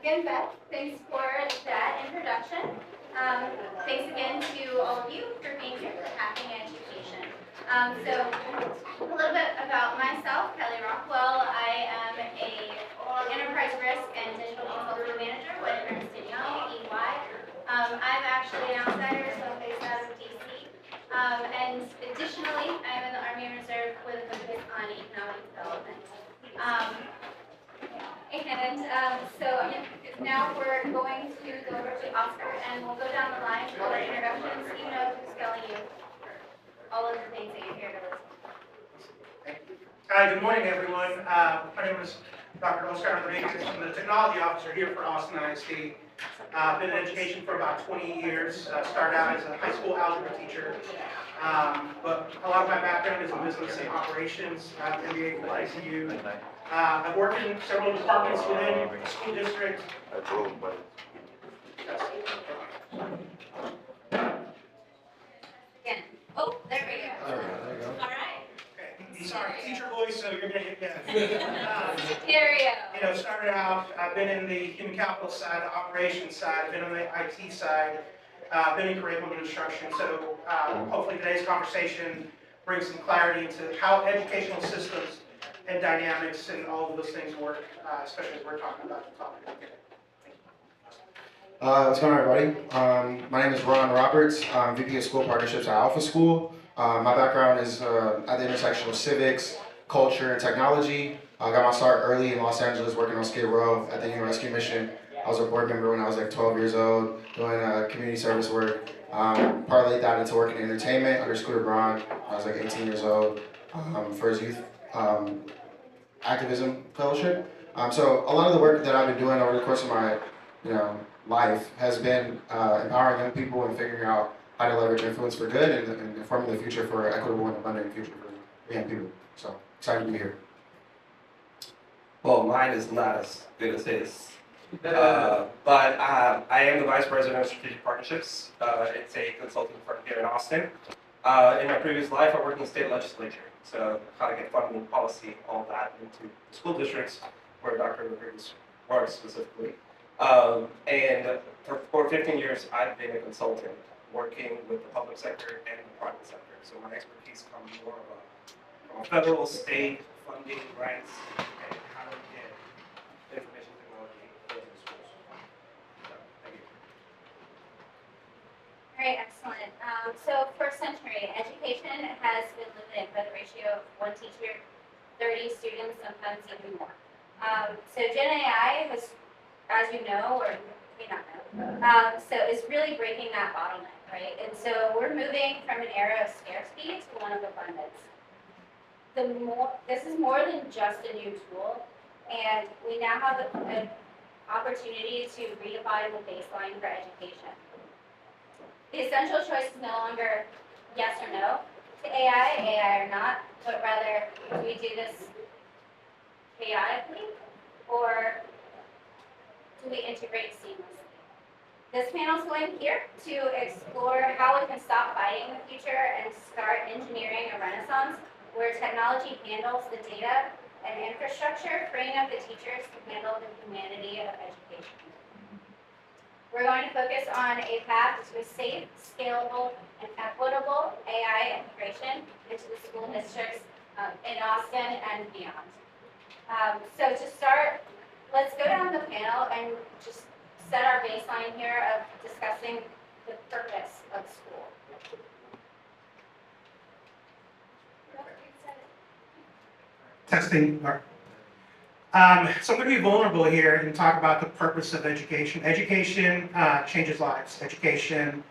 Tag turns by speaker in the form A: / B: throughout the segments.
A: Again, Beth, thanks for that introduction. Thanks again to all of you for being here for Hacking Education. So a little bit about myself, Kelly Rockwell. I am a enterprise risk and digital consulting manager with Ernst & Young, EY. I'm actually an outsider, so I'm based out of DC. And additionally, I'm in the Army Reserve with a focus on economic development. So now we're going to go over to Oscar, and we'll go down the line for introductions. You know who's telling you all of the things that you're here to listen to.
B: Hi, good morning, everyone. My name is Dr. Oscar Renegade. I'm the technology officer here for Austin ISD. I've been in education for about 20 years. Started out as a high school algebra teacher. But a lot of my background is in business and operations. I have an MBA from ICU. I've worked in several departments within the school district.
A: Again. Oh, there we go. All right.
B: Okay. Sorry, teacher voice, so you're going to hit that.
A: Here we go.
B: Started out, I've been in the human capital side, the operations side, I've been on the IT side, been in curriculum instruction. So hopefully today's conversation brings some clarity into how educational systems and dynamics and all of those things work, especially as we're talking about the topic.
C: What's going on, everybody? My name is Ron Roberts. I'm VP of School Partnerships at AlphaSchool. My background is at the intersection of civics, culture, and technology. I got my start early in Los Angeles working on Skid Row at the Human Rescue Mission. I was a board member when I was like 12 years old, doing community service work. Parlayed that into working in entertainment under Scooter Braun. I was like 18 years old for his youth activism fellowship. So a lot of the work that I've been doing over the course of my life has been empowering young people and figuring out how to leverage influence for good and informing the future for equitable and abundant future for young people. So excited to be here.
D: Well, mine is not as good as his. But I am the Vice President of Strategic Partnerships. It's a consulting firm here in Austin. In my previous life, I worked in the state legislature. So how to get funding, policy, all that into school districts where Dr. Lucas works specifically. And for 15 years, I've been a consultant working with the public sector and the private sector. So my expertise comes more from a federal, state, funding, grants, and how to get information technology into schools. So, thank you.
A: All right, excellent. So for a century, education has been limited by the ratio of 1 teacher, 30 students, sometimes even more. So Gen AI was, as you know, or may not know, so is really breaking that bottleneck, right? And so we're moving from an era of scarcity to one of abundance. This is more than just a new tool, and we now have an opportunity to redefine the baseline for education. The essential choice is no longer yes or no to AI or not, but rather, do we do this chaotically, or do we integrate seamlessly? This panel is going here to explore how we can stop fighting the future and start engineering a renaissance where technology handles the data and infrastructure, freeing up the teachers to handle the humanity of education. We're going to focus on a path to a safe, scalable, and equitable AI integration into the school districts in Austin and beyond. So to start, let's go down the panel and just set our baseline here of discussing the purpose of school.
B: Testing. So I'm going to be vulnerable here and talk about the purpose of education. Education changes lives. Education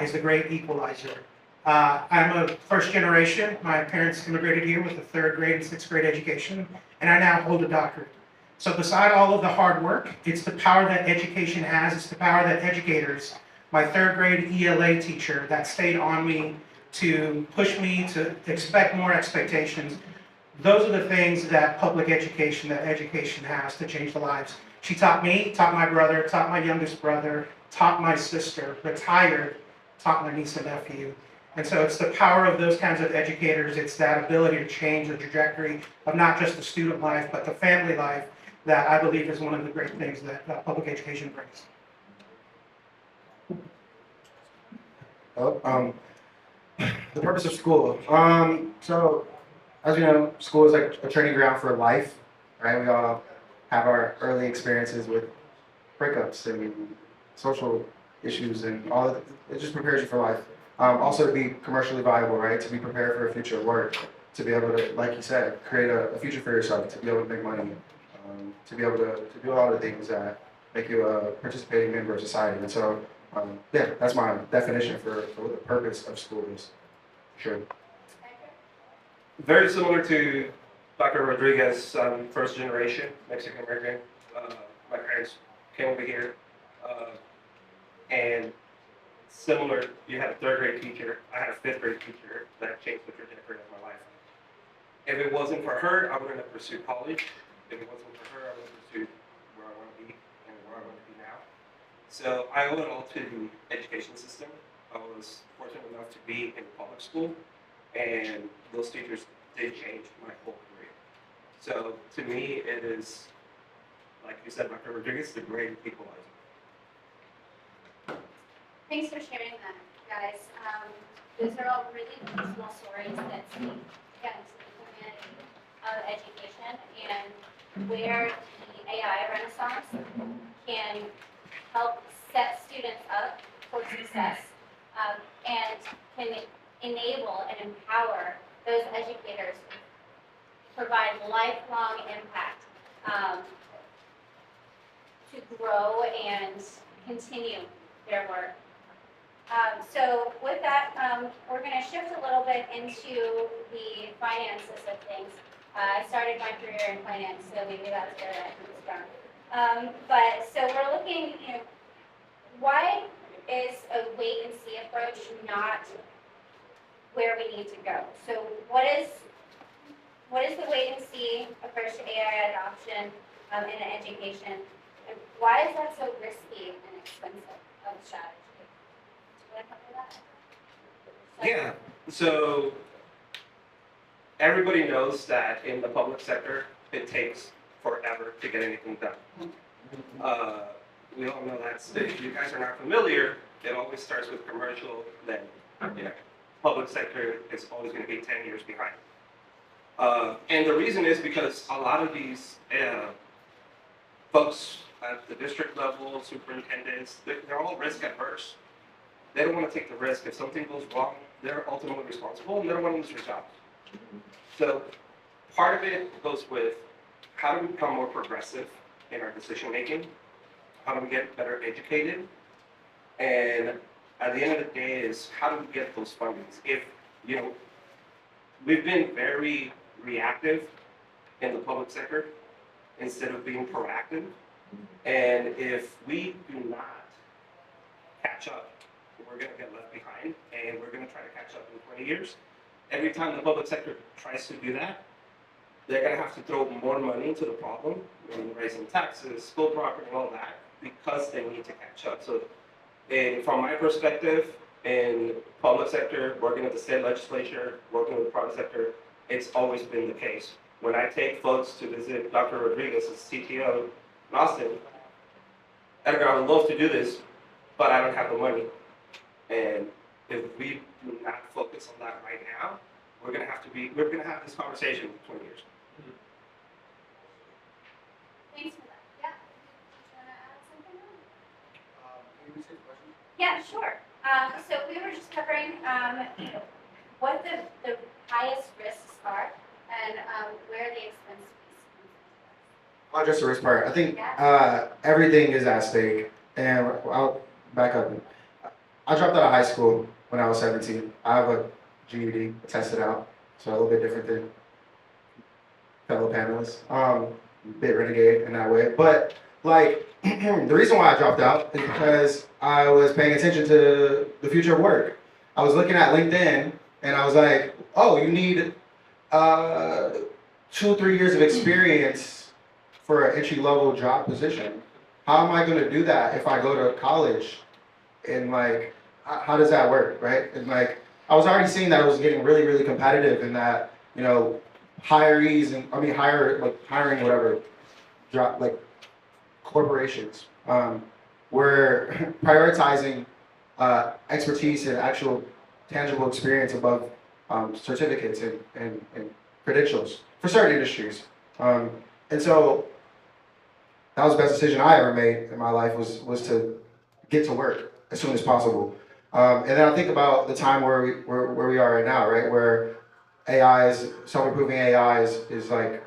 B: is the great equalizer. I'm a first generation. My parents immigrated here with a 3rd grade and 6th grade education, and I now hold a doctorate. So beside all of the hard work, it's the power that education has. It's the power that educators, my 3rd grade ELA teacher that stayed on me to push me to expect more expectations. Those are the things that public education, that education has to change the lives. She taught me, taught my brother, taught my youngest brother, taught my sister, retired, taught my niece and nephew. And so it's the power of those kinds of educators. It's that ability to change the trajectory of not just the student life, but the family life, that I believe is one of the great things that public education brings.
C: The purpose of school. So, as we know, school is like a training ground for life, right? We all have our early experiences with breakups and social issues and all of it. It just prepares you for life. Also to be commercially viable, right? To be prepared for a future of work, to be able to, like you said, create a future for yourself, to be able to make money, to be able to do all the things that make you a participating member of society. And so, yeah, that's my definition for what the purpose of school is. Sure.
D: Very similar to Dr. Rodriguez, first generation Mexican American. My parents came over here, and similar, you had a third grade teacher, I had a fifth grade teacher that changed the trajectory of my life. If it wasn't for her, I wouldn't have pursued college. If it wasn't for her, I would have pursued where I want to be and where I want to be now. So I owe it all to the education system. I was fortunate enough to be in public school, and those teachers did change my whole career. So to me, it is, like you said, Dr. Rodriguez, the great equalizer.
A: Thanks for sharing that, guys. Those are all really personal stories that speak, again, to the humanity of education and where the AI renaissance can help set students up for success and can enable and empower those educators to provide lifelong impact to grow and continue their work. So with that, we're going to shift a little bit into the finances of things. I started my career in finance, so maybe that's where I was from. But so we're looking, why is a wait and see approach not where we need to go? So what is the wait and see approach to AI adoption in education? And why is that so risky and expensive of a strategy?
D: Yeah, so everybody knows that in the public sector, it takes forever to get anything done. We all know that. If you guys are not familiar, it always starts with commercial, then public sector is always going to be 10 years behind. And the reason is because a lot of these folks at the district level, superintendents, they're all risk adverse. They don't want to take the risk. If something goes wrong, they're ultimately responsible, and they don't want to lose their jobs. So part of it goes with how do we become more progressive in our decision making? How do we get better educated? And at the end of the day is how do we get those fundings? If, we've been very reactive in the public sector instead of being proactive. And if we do not catch up, we're going to get left behind, and we're going to try to catch up in 20 years. Every time the public sector tries to do that, they're going to have to throw more money into the problem, raising taxes, school property, and all that, because they need to catch up. So from my perspective, in public sector, working at the state legislature, working with the private sector, it's always been the case. When I take folks to visit Dr. Rodriguez's CTO in Austin, Edgar, I would love to do this, but I don't have the money. And if we do not focus on that right now, we're gonna have this conversation in 20 years.
A: Thanks for that. Yeah. Do you want to add something on?
C: Can you repeat the question?
A: Yeah, sure. So we were just covering what the highest risks are and where the expense piece
C: Oh, just the risk part. I think everything is at stake. And I'll back up. I dropped out of high school when I was 17. I have a GED, tested out, so a little bit different than fellow panelists. A bit renegade in that way. But the reason why I dropped out is because I was paying attention to the future of work. I was looking at LinkedIn and I was like, oh, you need 2 or 3 years of experience for an entry-level job position. How am I going to do that if I go to college? And how does that work, right? And I was already seeing that it was getting really, really competitive, and that hiring whatever like corporations. We're prioritizing expertise and actual tangible experience above certificates and credentials for certain industries. And so that was the best decision I ever made in my life was to get to work as soon as possible. And then I think about the time where we are right now, right? Where AI is, self-improving AI is like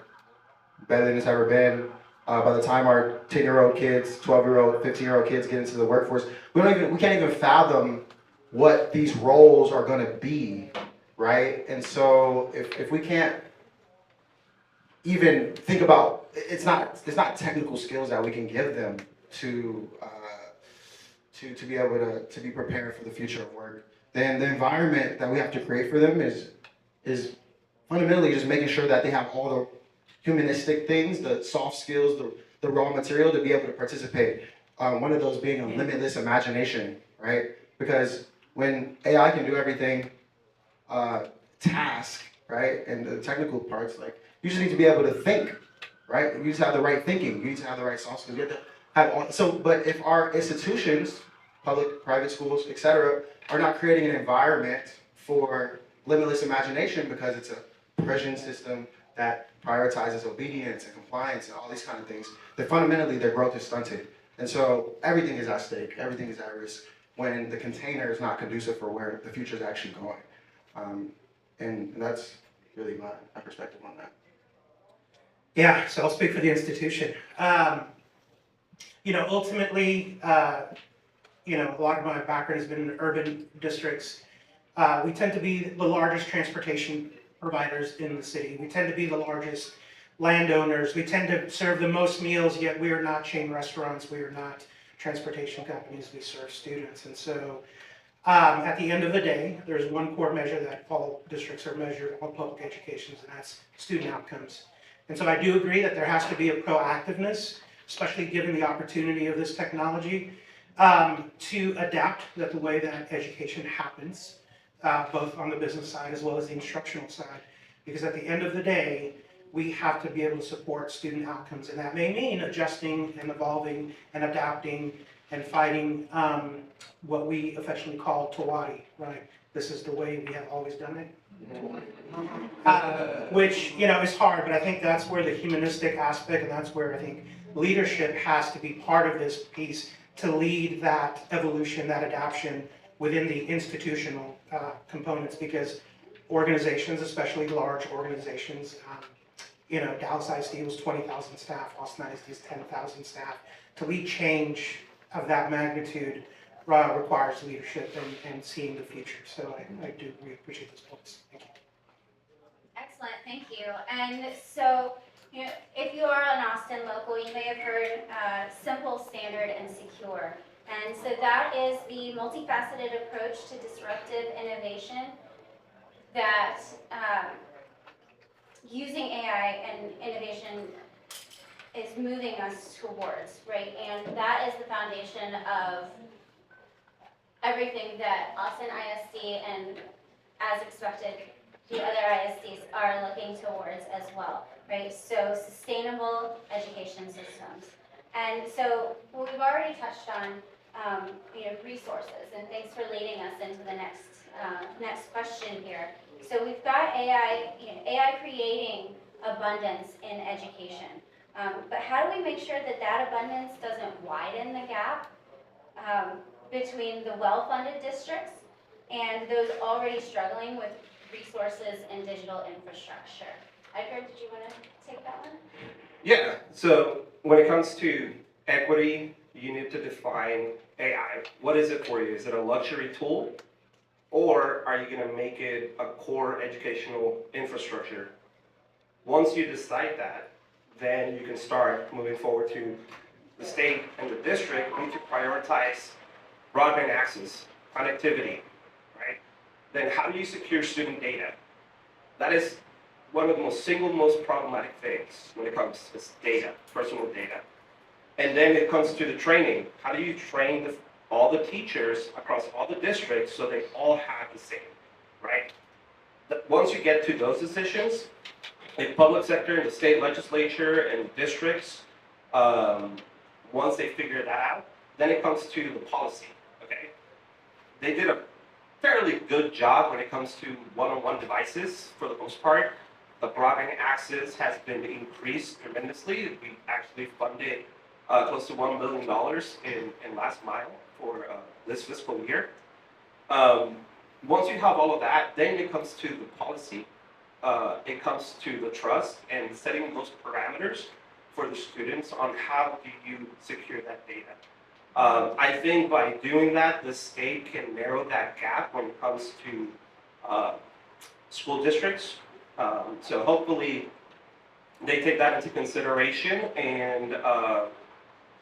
C: better than it's ever been. By the time our 10-year-old kids, 12-year-old, 15-year-old kids get into the workforce, we can't even fathom what these roles are going to be, right? And so if we can't even think about, it's not technical skills that we can give them to be able to be prepared for the future of work, then the environment that we have to create for them is fundamentally just making sure that they have all the humanistic things, the soft skills, the raw material to be able to participate. One of those being a limitless imagination, right? Because when AI can do everything, task, right, and the technical parts, like you just need to be able to think, right? You need to have the right thinking. You need to have the right soft skills. You have to have all, so. But if our institutions, public, private schools, etc., are not creating an environment for limitless imagination because it's a Persian system that prioritizes obedience and compliance and all these kind of things, then fundamentally their growth is stunted. And so everything is at stake, everything is at risk when the container is not conducive for where the future is actually going. And that's really my perspective on that.
B: Yeah, so I'll speak for the institution. Ultimately, a lot of my background has been in urban districts. We tend to be the largest transportation providers in the city. We tend to be the largest landowners. We tend to serve the most meals, yet we are not chain restaurants. We are not transportation companies. We serve students. And so at the end of the day, there's one core measure that all districts are measured, all public educations, and that's student outcomes. And so I do agree that there has to be a proactiveness, especially given the opportunity of this technology, to adapt the way that education happens, both on the business side as well as the instructional side. Because at the end of the day, we have to be able to support student outcomes. And that may mean adjusting and evolving and adapting and fighting what we affectionately call Tawadi, right? This is the way we have always done it. Which, is hard, but I think that's where the humanistic aspect, and that's where I think leadership has to be part of this piece to lead that evolution, that adaptation within the institutional components, because organizations, especially large organizations, Dallas ISD was 20,000 staff, Austin ISD is 10,000 staff. To lead change of that magnitude requires leadership and seeing the future. So I do really appreciate those points. Thank you.
A: Excellent, thank you. And so, if you are an Austin local, you may have heard simple, standard, and secure. And so that is the multifaceted approach to disruptive innovation that using AI and innovation is moving us towards, right? And that is the foundation of everything that Austin ISD and, as expected, the other ISDs are looking towards as well, right? So sustainable education systems. And so we've already touched on resources, and thanks for leading us into the next question here. So we've got AI, AI creating abundance in education. But how do we make sure that that abundance doesn't widen the gap between the well-funded districts and those already struggling with resources and digital infrastructure? Edgar, did you want to take that one?
D: Yeah, so when it comes to equity, you need to define AI. What is it for you? Is it a luxury tool? Or are you going to make it a core educational infrastructure? Once you decide that, then you can start moving forward to the state and the district. We need to prioritize broadband access, connectivity, right? Then how do you secure student data? That is one of the most problematic things when it comes to data, personal data. And then it comes to the training. How do you train all the teachers across all the districts so they all have the same, right? Once you get to those decisions, the public sector and the state legislature and districts Once they figure that out, then it comes to the policy, okay? They did a fairly good job when it comes to one-on-one devices for the most part. The broadband access has been increased tremendously. We actually funded close to $1 billion in last mile for this fiscal year. Once you have all of that, then it comes to the policy. It comes to the trust and setting those parameters for the students on how do you secure that data. I think by doing that, the state can narrow that gap when it comes to school districts. So hopefully they take that into consideration, and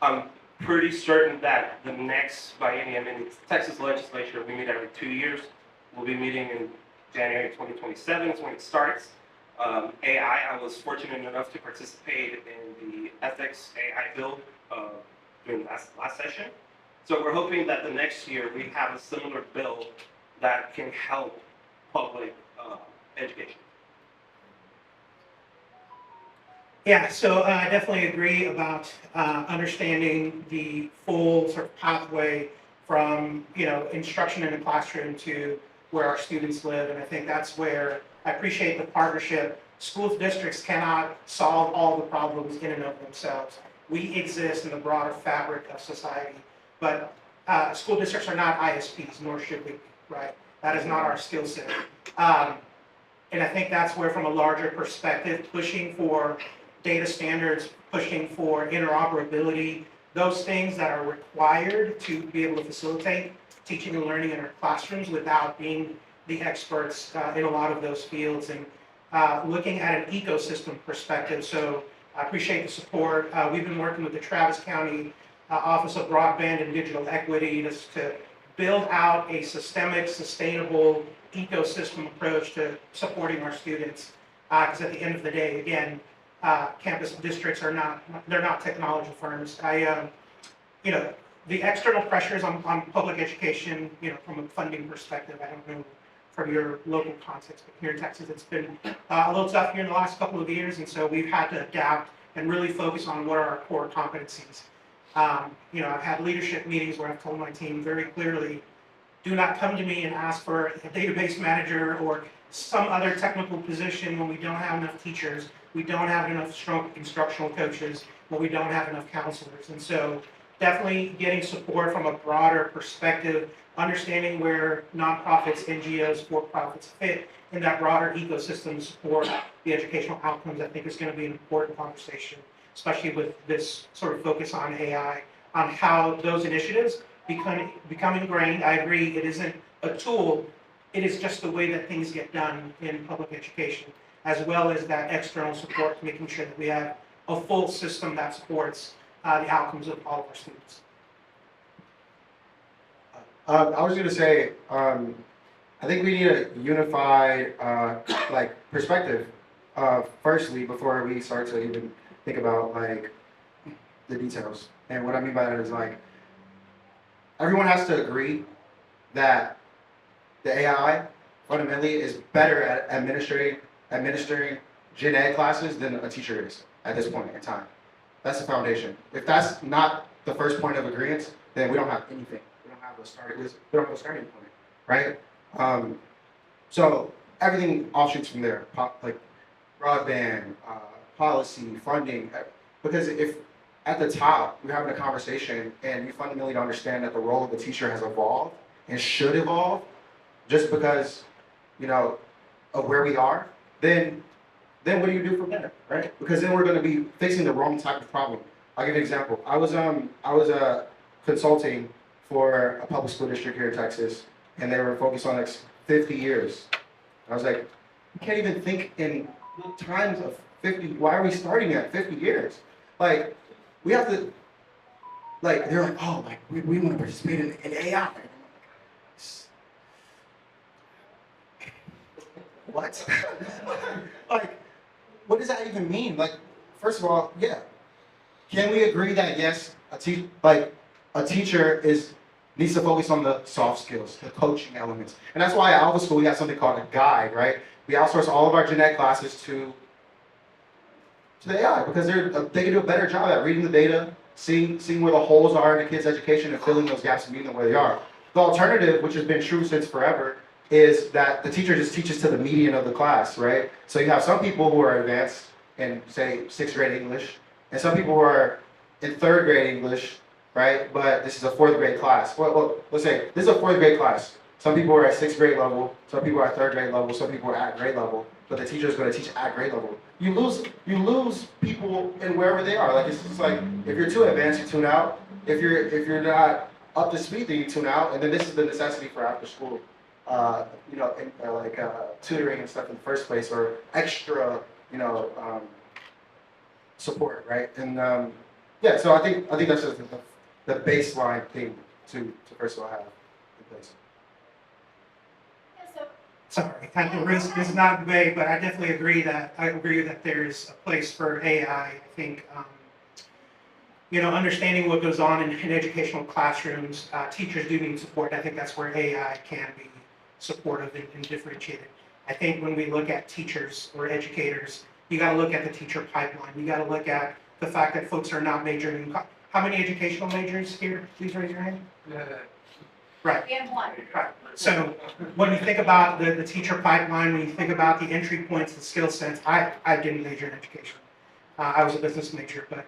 D: I'm pretty certain that the next biennium in the Texas legislature, we meet every 2 years. We'll be meeting in January 2027 is when it starts. AI, I was fortunate enough to participate in the ethics AI bill during last session. So we're hoping that the next year we have a similar bill that can help public education.
B: Yeah, so I definitely agree about understanding the full sort of pathway from, instruction in the classroom to where our students live. And I think that's where I appreciate the partnership. School districts cannot solve all the problems in and of themselves. We exist in the broader fabric of society, but school districts are not ISPs, nor should we, right? That is not our skill set. And I think that's where, from a larger perspective, pushing for data standards, pushing for interoperability, those things that are required to be able to facilitate teaching and learning in our classrooms without being the experts in a lot of those fields, and looking at an ecosystem perspective. So I appreciate the support. We've been working with the Travis County Office of Broadband and Digital Equity to build out a systemic, sustainable ecosystem approach to supporting our students. Because at the end of the day, again, campus districts are not technology firms. The external pressures on public education, from a funding perspective, I don't know from your local context, but here in Texas, it's been a little tough here in the last couple of years, and so we've had to adapt and really focus on what are our core competencies. I've had leadership meetings where I've told my team very clearly, do not come to me and ask for a database manager or some other technical position when we don't have enough teachers, we don't have enough strong instructional coaches, when we don't have enough counselors. And so definitely getting support from a broader perspective, understanding where nonprofits, NGOs, for-profits fit in that broader ecosystem to support the educational outcomes, I think is going to be an important conversation, especially with this sort of focus on AI, on how those initiatives become ingrained. I agree, it isn't a tool, it is just the way that things get done in public education, as well as that external support, making sure that we have a full system that supports the outcomes of all of our students.
C: I was going to say, I think we need a unified perspective, firstly, before we start to even think about the details. And what I mean by that is everyone has to agree that the AI fundamentally is better at administering gen ed classes than a teacher is at this point in time. That's the foundation. If that's not the first point of agreement, then we don't have anything. We don't have a starting point, right? So everything offshoots from there, like broadband, policy, funding. Because if at the top you're having a conversation and you fundamentally don't understand that the role of the teacher has evolved and should evolve, just because of where we are, then what do you do from there, right? Because then we're going to be facing the wrong type of problem. I'll give you an example. I was consulting for a public school district here in Texas, and they were focused on 50 years. I was like, you can't even think in times of 50. Why are we starting at 50 years? We have to. They're like, oh, we want to participate in AI. What? What does that even mean? First of all, yeah. Can we agree that yes, a teacher needs to focus on the soft skills, the coaching elements, and that's why at AlphaSchool we have something called a guide, right? We outsource all of our gen ed classes to to the AI because they can do a better job at reading the data, seeing where the holes are in the kids' education and filling those gaps and meeting them where they are. The alternative, which has been true since forever, is that the teacher just teaches to the median of the class, right? So you have some people who are advanced in, say, 6th grade English, and some people who are in 3rd grade English, right? But this is a 4th grade class. Well, let's say this is a 4th grade class. Some people are at 6th grade level, some people are at 3rd grade level, some people are at grade level, but the teacher is going to teach at grade level. You lose people in wherever they are. Like it's just like if you're too advanced, you tune out. If you're not up to speed, then you tune out. And then this is the necessity for after school, tutoring and stuff in the first place, or extra, support, right? And yeah, so I think that's just the baseline thing to first of all have in place.
B: Sorry, at the risk is not vague, but I definitely agree that there's a place for AI. I think, understanding what goes on in educational classrooms, teachers do need support. I think that's where AI can be supportive and differentiated. I think when we look at teachers or educators, you got to look at the teacher pipeline. You got to look at the fact that folks are not majoring in. How many educational majors here? Please raise your hand. Right.
A: We have one.
B: Right. So when you think about the teacher pipeline, when you think about the entry points, the skill sets, I didn't major in education. I was a business major, but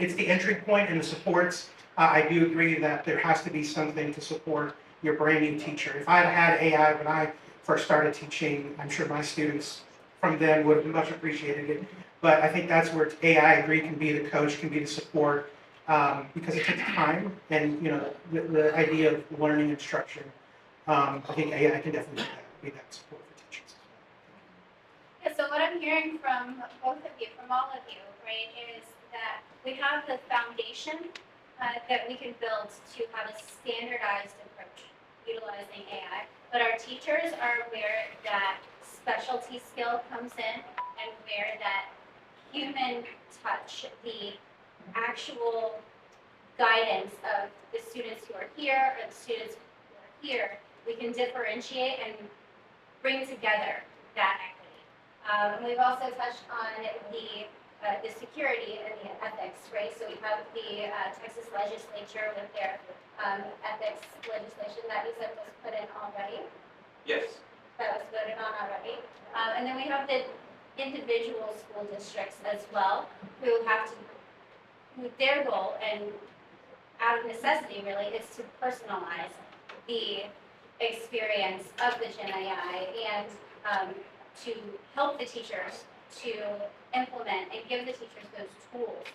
B: it's the entry point and the supports. I do agree that there has to be something to support your brand new teacher. If I had AI when I first started teaching, I'm sure my students from then would have much appreciated it. But I think that's where AI, I agree, can be the coach, can be the support, because it takes time, and the idea of learning instruction. I think AI can definitely be that support for teachers.
A: Yeah, so what I'm hearing from both of you, from all of you, right, is that we have the foundation that we can build to have a standardized approach utilizing AI, but our teachers are where that specialty skill comes in and where that human touch, the actual guidance of the students who are here or the students who are here, we can differentiate and bring together that equity. And we've also touched on the security and the ethics, right? So we have the Texas legislature with their ethics legislation that you said was put in already.
D: Yes.
A: That was voted on already. And then we have the individual school districts as well, who have to, who their goal, and out of necessity really, is to personalize the experience of the Gen AI and to help the teachers to implement and give the teachers those tools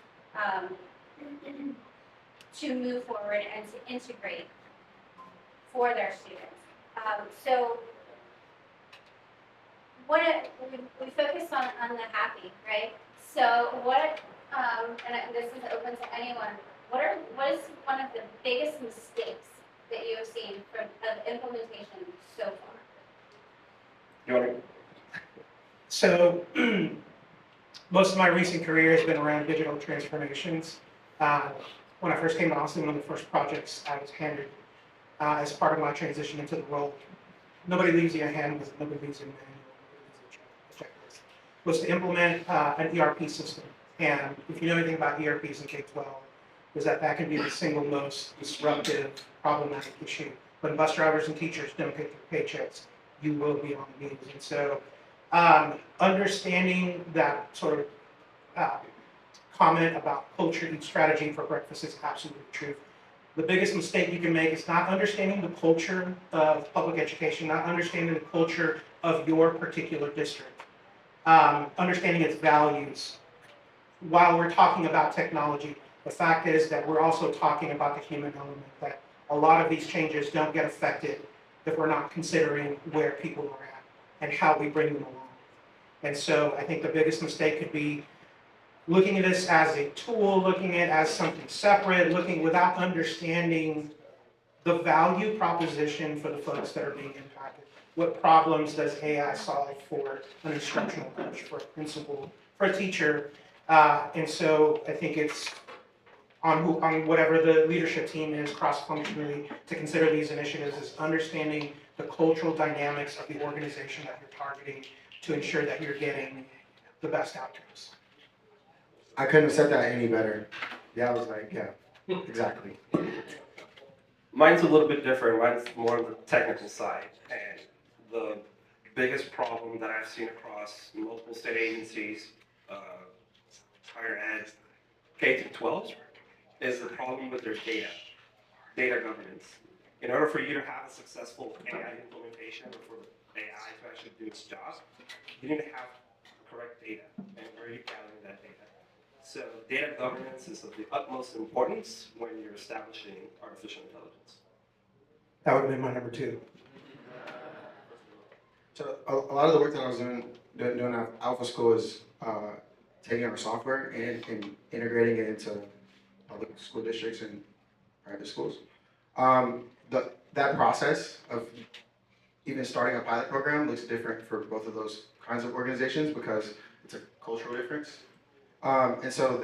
A: to move forward and to integrate for their students. So what we focus on the happy, right? So what, and this is open to anyone, what is one of the biggest mistakes that you have seen of implementation so far?
D: You want to?
B: So most of my recent career has been around digital transformations. When I first came to Austin, one of the first projects I was handed as part of my transition into the role, nobody leaves you a handbook, nobody leaves you a manual, nobody leaves you a checklist, was to implement an ERP system. And if you know anything about ERPs in K-12, is that can be the single most disruptive, problematic issue. When bus drivers and teachers don't get their paychecks, you will be on the news. And so understanding that sort of comment about culture eats strategy for breakfast is absolutely true. The biggest mistake you can make is not understanding the culture of public education, not understanding the culture of your particular district, understanding its values. While we're talking about technology, the fact is that we're also talking about the human element, that a lot of these changes don't get affected if we're not considering where people are at and how we bring them along. And so I think the biggest mistake could be looking at this as a tool, looking at it as something separate, looking without understanding the value proposition for the folks that are being impacted. What problems does AI solve for an instructional coach, for a principal, for a teacher? And so I think it's on whatever the leadership team is cross-functionally to consider these initiatives, is understanding the cultural dynamics of the organization that you're targeting to ensure that you're getting the best outcomes.
C: I couldn't have said that any better. Yeah, I was like, yeah, exactly.
D: Mine's a little bit different. Mine's more on the technical side. And the biggest problem that I've seen across multiple state agencies, higher ed, K through 12, is the problem with their data governance. In order for you to have a successful AI implementation or for the AI to actually do its job, you need to have correct data and where are you gathering that data. So data governance is of the utmost importance when you're establishing artificial intelligence.
B: That would have been my number 2.
C: So a lot of the work that I was doing at AlphaSchool is taking our software and integrating it into public school districts and private schools. That process of even starting a pilot program looks different for both of those kinds of organizations because it's a cultural difference. And so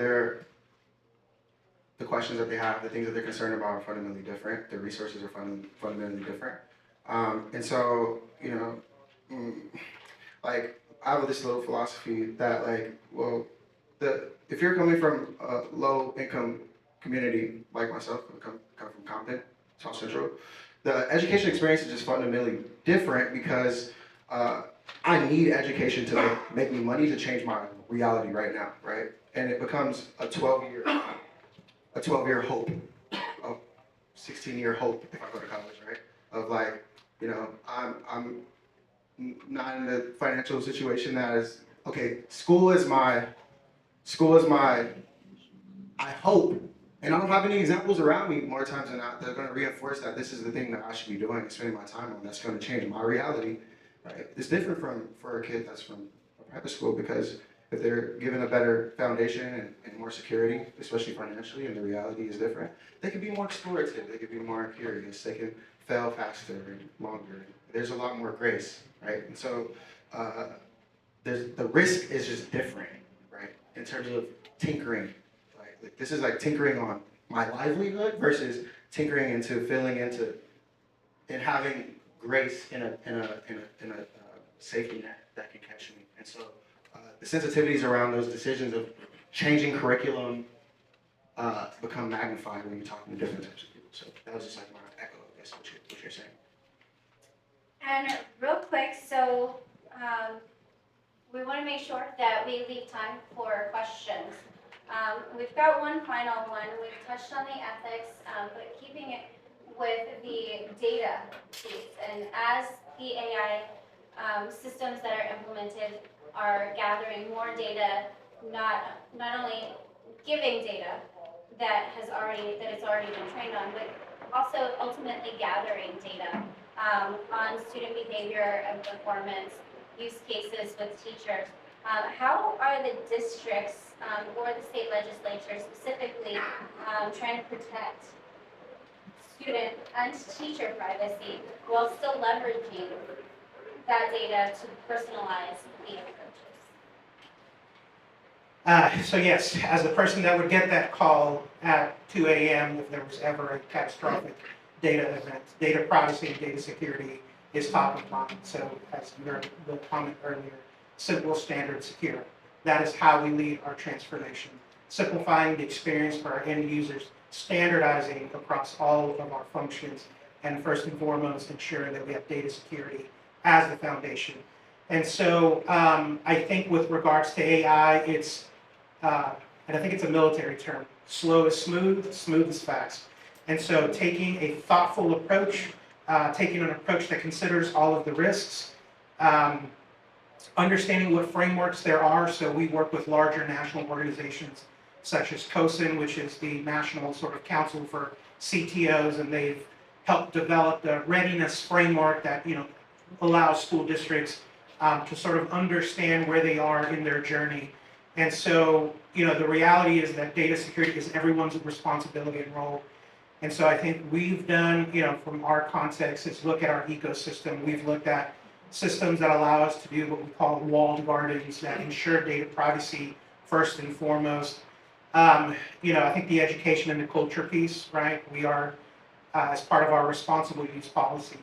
C: the questions that they have, the things that they're concerned about are fundamentally different. Their resources are fundamentally different. And so, like, I have this little philosophy that, like, well, if you're coming from a low-income community like myself, I come from Compton, South Central, the education experience is just fundamentally different because I need education to make me money to change my reality right now, right? And it becomes a 12-year hope, a 16-year hope if I go to college, right? Of like, I'm not in the financial situation that is okay. School is my. I hope, and I don't have any examples around me more times than not. They're going to reinforce that this is the thing that I should be doing and spending my time on. That's going to change my reality. Right? It's different for a kid that's from a private school because if they're given a better foundation and more security, especially financially, and the reality is different, they can be more explorative. They can be more curious. They can fail faster and longer. There's a lot more grace, right? And so the risk is just different, right? In terms of tinkering, right? Like this is like tinkering on my livelihood versus tinkering into filling into and having grace in a safety net that can catch me. And so the sensitivities around those decisions of changing curriculum become magnified when you're talking to different types of people. So that was just like my echo, I guess, what you're saying.
A: And real quick, so we want to make sure that we leave time for questions. We've got one final one. We've touched on the ethics, but keeping it with the data piece. And as the AI systems that are implemented are gathering more data, not only giving data that it's already been trained on, but also ultimately gathering data on student behavior and performance, use cases with teachers. How are the districts or the state legislature specifically trying to protect student and teacher privacy while still leveraging that data to personalize the approaches?
B: So yes, as the person that would get that call at 2 a.m. if there was ever a catastrophic data event, data privacy and data security is top of mind. So as you heard the comment earlier, simple, standard, secure. That is how we lead our transformation. Simplifying the experience for our end users, standardizing across all of our functions, and first and foremost, ensuring that we have data security as the foundation. And so I think with regards to AI, it's, and I think it's a military term, slow is smooth, smooth is fast. And so taking a thoughtful approach, taking an approach that considers all of the risks, understanding what frameworks there are. So we work with larger national organizations such as COSIN, which is the National sort of Council for CTOs, and they've helped develop the readiness framework that allows school districts to sort of understand where they are in their journey. And so, the reality is that data security is everyone's responsibility and role. And so I think we've done, from our context, is look at our ecosystem. We've looked at systems that allow us to do what we call walled gardens that ensure data privacy first and foremost. I think the education and the culture piece, right? We are, as part of our responsible use policy,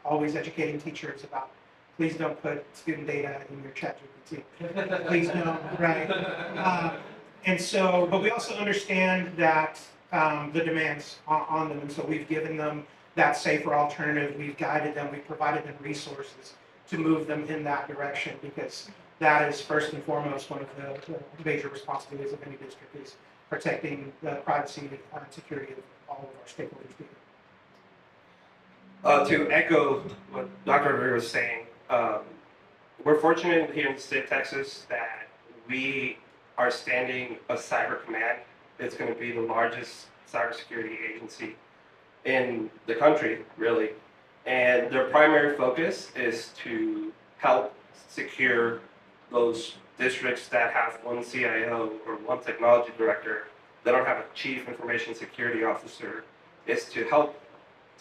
B: always educating teachers about, please don't put student data in your ChatGPT. Please don't, right? And so, but we also understand that the demands on them, and so we've given them that safer alternative. We've guided them, we've provided them resources to move them in that direction, because that is first and foremost one of the major responsibilities of any district, is protecting the privacy and security of all of our stakeholders' data.
D: To echo what Dr. Rivera was saying, we're fortunate here in the state of Texas that we are standing a cyber command. It's going to be the largest cybersecurity agency in the country, really. And their primary focus is to help secure those districts that have one CIO or one technology director. They don't have a chief information security officer. Is to help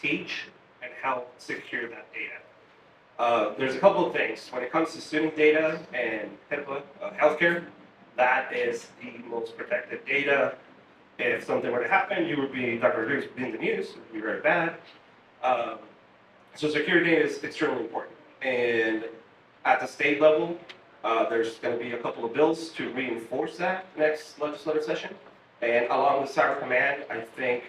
D: teach and help secure that data. There's a couple of things. When it comes to student data and HIPAA, healthcare, that is the most protected data. If something were to happen, you would be, Dr. Rodriguez would be in the news, it would be very bad. So security data is extremely important. And at the state level, there's going to be a couple of bills to reinforce that next legislative session. And along with Cyber Command, I think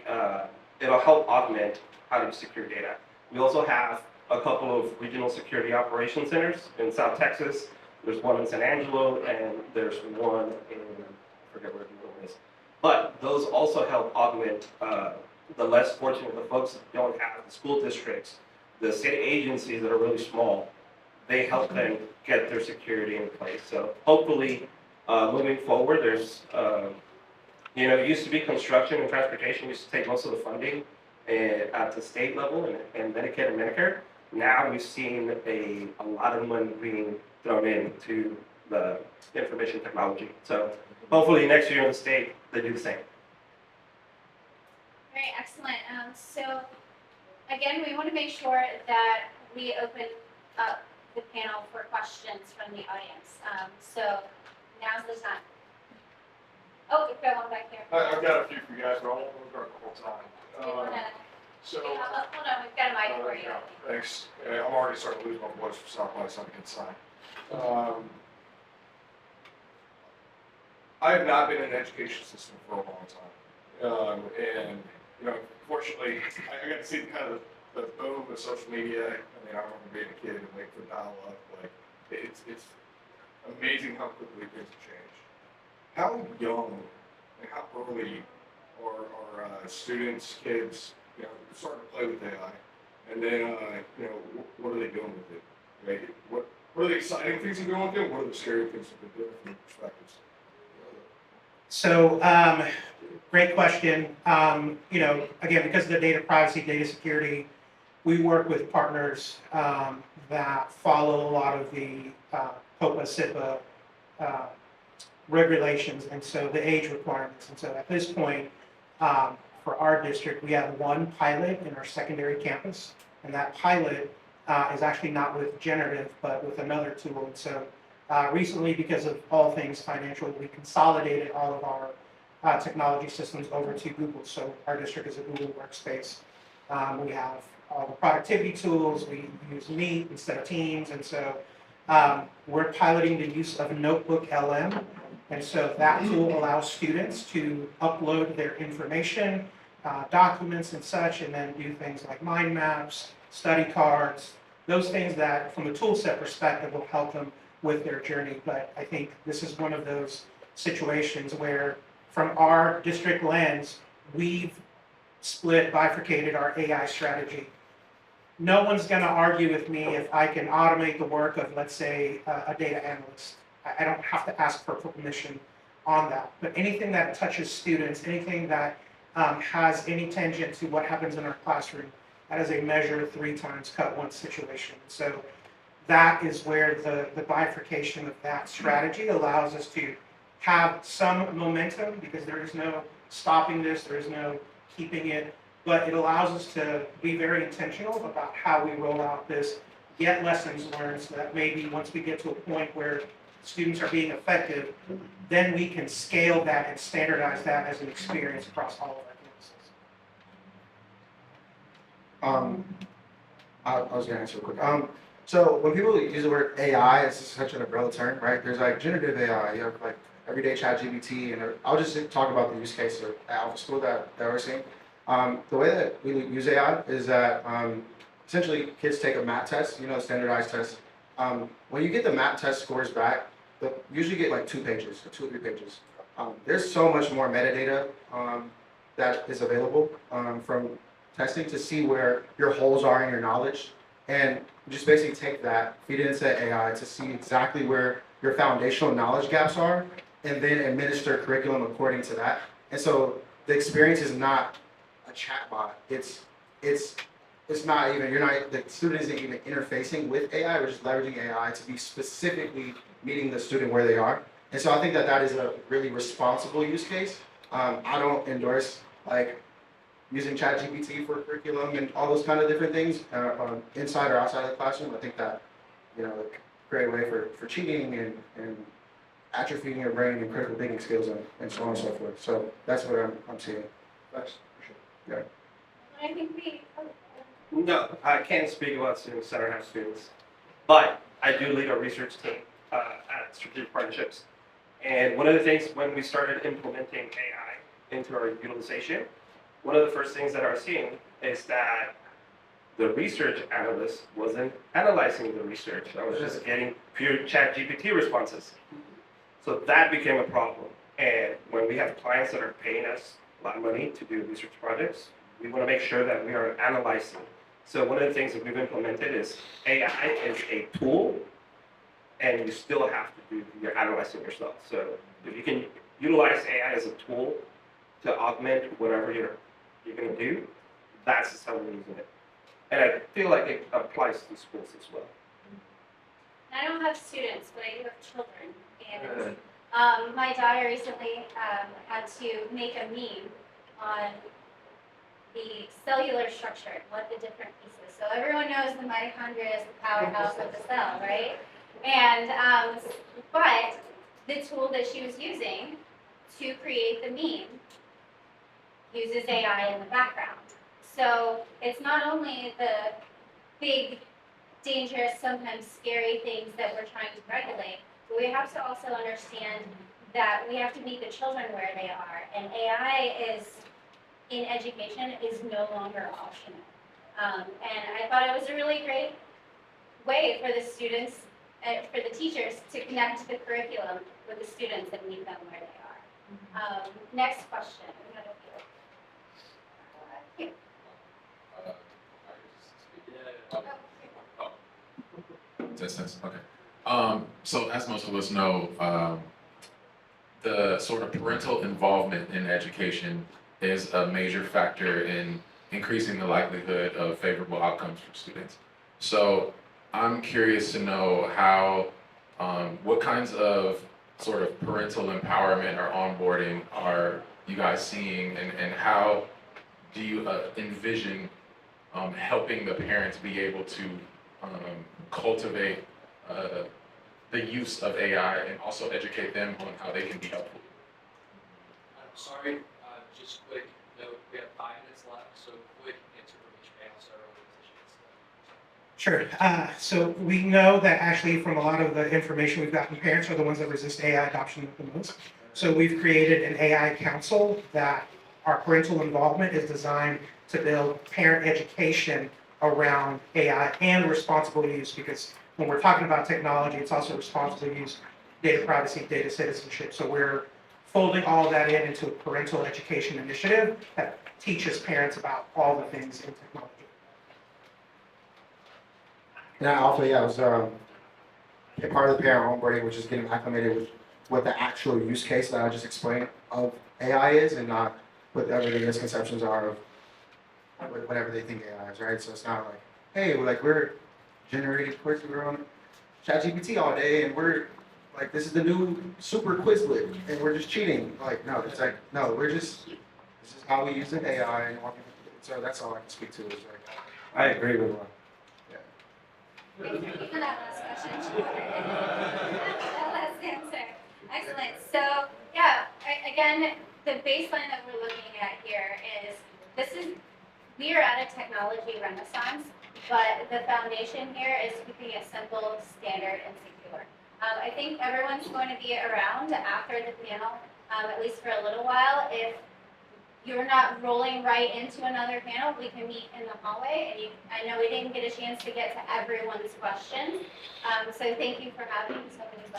D: it'll help augment how to secure data. We also have a couple of regional security operations centers in South Texas. There's one in San Angelo, and there's one in, I forget where the one is. But those also help augment the less fortunate, the folks that don't have the school districts, the state agencies that are really small. They help them get their security in place. So hopefully, moving forward, there's, it used to be construction and transportation used to take most of the funding at the state level and Medicaid and Medicare. Now we've seen a lot of money being thrown into the information technology. So hopefully next year in the state, they do the same.
A: Very excellent. So again, we want to make sure that we open up the panel for questions from the audience. So now's the time. Oh, we've got one back there.
E: I've got a few for you guys, but I won't go the whole time.
A: Hold
E: So,
A: on, we've got a mic for you.
E: thanks. I'm already starting to lose my voice for South by Southern Side. I have not been in the education system for a long time. And, fortunately, I got to see kind of the boom of social media. I mean, I remember being a kid and waiting for dial-up. Like, it's amazing how quickly things have changed. How young and how early are students, kids, starting to play with AI? And then, what are they doing with it? Right? What are the exciting things they're doing with it? What are the scary things that they're doing from your perspectives?
B: So, great question. Again, because of the data privacy, data security, we work with partners that follow a lot of the HOPA, SIPA regulations, and so the age requirements. And so at this point, for our district, we have one pilot in our secondary campus, and that pilot is actually not with generative, but with another tool. And so recently, because of all things financial, we consolidated all of our technology systems over to Google. So our district is a Google workspace. We have all the productivity tools. We use Meet instead of Teams. And so we're piloting the use of Notebook LM. And so that tool allows students to upload their information, documents and such, and then do things like mind maps, study cards, those things that from a tool set perspective will help them with their journey. But I think this is one of those situations where from our district lens, we've bifurcated our AI strategy. No one's going to argue with me if I can automate the work of, let's say, a data analyst. I don't have to ask for permission on that. But anything that touches students, anything that has any tangent to what happens in our classroom, that is a measure 3 times cut once situation. So that is where the bifurcation of that strategy allows us to have some momentum, because there is no stopping this, there is no keeping it, but it allows us to be very intentional about how we roll out this, get lessons learned, so that maybe once we get to a point where students are being effective, then we can scale that and standardize that as an experience across all of our campuses.
C: I was going to answer real quick. So when people use the word AI, it's such an umbrella term, right? There's like generative AI, you have like everyday ChatGPT, and I'll just talk about the use case at AlphaSchool that we're seeing. The way that we use AI is that essentially kids take a math test, you know, standardized test. When you get the math test scores back, you usually get like 2 pages, or 2 or 3 pages. There's so much more metadata that is available from testing to see where your holes are in your knowledge, and just basically take that, feed it into AI to see exactly where your foundational knowledge gaps are, and then administer curriculum according to that. And so the experience is not a chatbot. It's not even, the student isn't even interfacing with AI. We're just leveraging AI to be specifically meeting the student where they are. And so I think that is a really responsible use case. I don't endorse like using ChatGPT for curriculum and all those kind of different things inside or outside of the classroom. I think that, you know, like, great way for cheating and atrophying your brain and critical thinking skills and so on and so forth. So that's what I'm seeing. That's for sure. Yeah.
A: I think
D: No, I can't speak about students that don't have students, but I do lead a research team at Strategic Partnerships. And one of the things when we started implementing AI into our utilization, one of the first things that I was seeing is that the research analyst wasn't analyzing the research. I was just getting pure ChatGPT responses. So that became a problem. And when we have clients that are paying us a lot of money to do research projects, we want to make sure that we are analyzing. So one of the things that we've implemented is AI is a tool, and you still have to do your analyzing yourself. So if you can utilize AI as a tool to augment whatever you're going to do, that's just how we're using it. And I feel like it applies to schools as well.
A: I don't have students, but I do have children. And my daughter recently had to make a meme on the cellular structure, what the different pieces. So everyone knows the mitochondria is the powerhouse of the cell, right? And but the tool that she was using to create the meme uses AI in the background. So it's not only the big, dangerous, sometimes scary things that we're trying to regulate, but we have to also understand that we have to meet the children where they are. And AI in education is no longer optional. And I thought it was a really great way for the students, for the teachers to connect the curriculum with the students and meet them where they are. Next question. We have a few.
F: Test. Okay. So as most of us know, the sort of parental involvement in education is a major factor in increasing the likelihood of favorable outcomes for students. So I'm curious to know how, what kinds of sort of parental empowerment or onboarding are you guys seeing, and how do you envision helping the parents be able to cultivate the use of AI and also educate them on how they can be helpful?
G: I'm sorry, just quick note, we have 5 minutes left, so quick answer from each panel, so everyone
B: Sure. So we know that actually from a lot of the information we've gotten, parents are the ones that resist AI adoption the most. So we've created an AI council that our parental involvement is designed to build parent education around AI and responsible use, because when we're talking about technology, it's also responsible use, data privacy, data citizenship. So we're folding all of that into a parental education initiative that teaches parents about all the things in technology.
C: Yeah, Alpha, yeah, it was a part of the parent onboarding, which is getting acclimated with what the actual use case that I just explained of AI is, and not whatever the misconceptions are of whatever they think AI is, right? So it's not like, hey, we're generating quiz, we're on ChatGPT all day, and we're like, this is the new super Quizlet, and we're just cheating. Like, no, it's like, no, this is how we use the AI, and so that's all I can speak to. Is like,
D: I agree with Ron.
A: Thank you for that last question. That last answer. Excellent. So, yeah, again, the baseline that we're looking at here is we are at a technology renaissance, but the foundation here is keeping it simple, standard, and secure. I think everyone's going to be around after the panel, at least for a little while. If you're not rolling right into another panel, we can meet in the hallway. And I know we didn't get a chance to get to everyone's questions. So thank you for having so many questions.